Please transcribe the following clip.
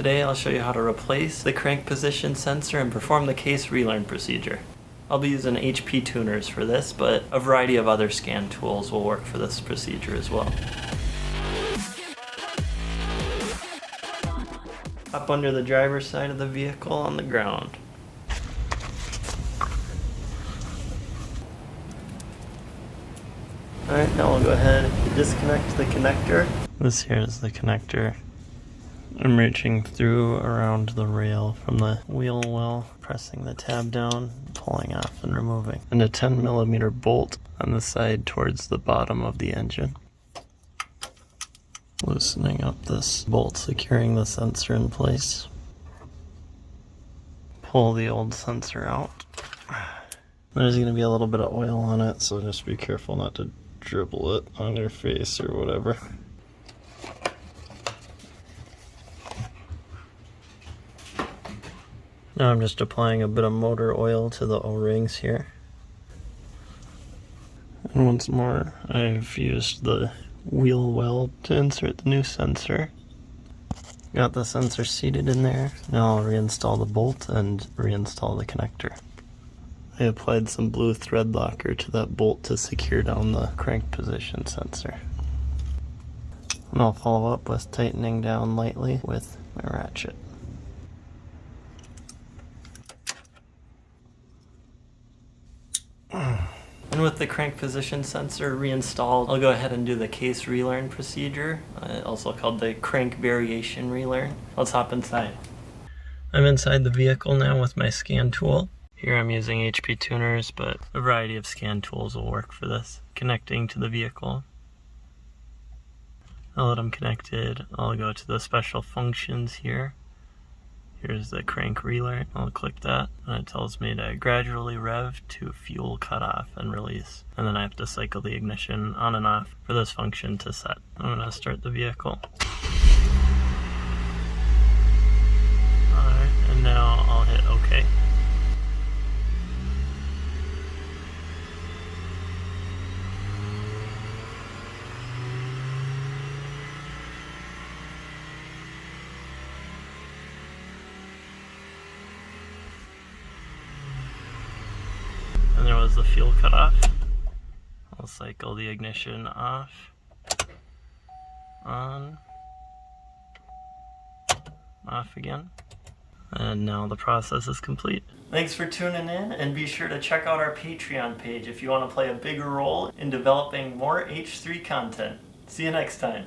Today I'll show you how to replace the crank position sensor and perform the case relearn procedure. I'll be using HPTuners for this, but a variety of other scan tools will work for this procedure as well. Up under the driver's side of the vehicle on the ground. Alright, now we'll go ahead and disconnect the connector. This here is the connector. I'm reaching through around the rail from the wheel well, pressing the tab down, pulling off and removing. And a 10mm bolt on the side towards the bottom of the engine. Loosening up this bolt, securing the sensor in place. Pull the old sensor out. There's going to be a little bit of oil on it, so just be careful not to dribble it on your face or whatever. Now I'm just applying a bit of motor oil to the O-rings here. And once more, I've used the wheel well to insert the new sensor. Got the sensor seated in there. Now I'll reinstall the bolt and reinstall the connector. I applied some blue thread locker to that bolt to secure down the crank position sensor. And I'll follow up with tightening down lightly with my ratchet. And with the crank position sensor reinstalled, I'll go ahead and do the case relearn procedure, also called the crank variation relearn. Let's hop inside. I'm inside the vehicle now with my scan tool. Here I'm using HPTuners, but a variety of scan tools will work for this. Connecting to the vehicle. Now that I'm connected, I'll go to the special functions here. Here's the crank relearn. I'll click that, and it tells me to gradually rev to fuel cutoff and release. And then I have to cycle the ignition on and off for this function to set. I'm gonna start the vehicle. Alright, and now I'll hit OK. And there was the fuel cutoff. I'll cycle the ignition off, on, off again. And now the process is complete. Thanks for tuning in, and be sure to check out our Patreon page if you want to play a bigger role in developing more H3 content. See you next time.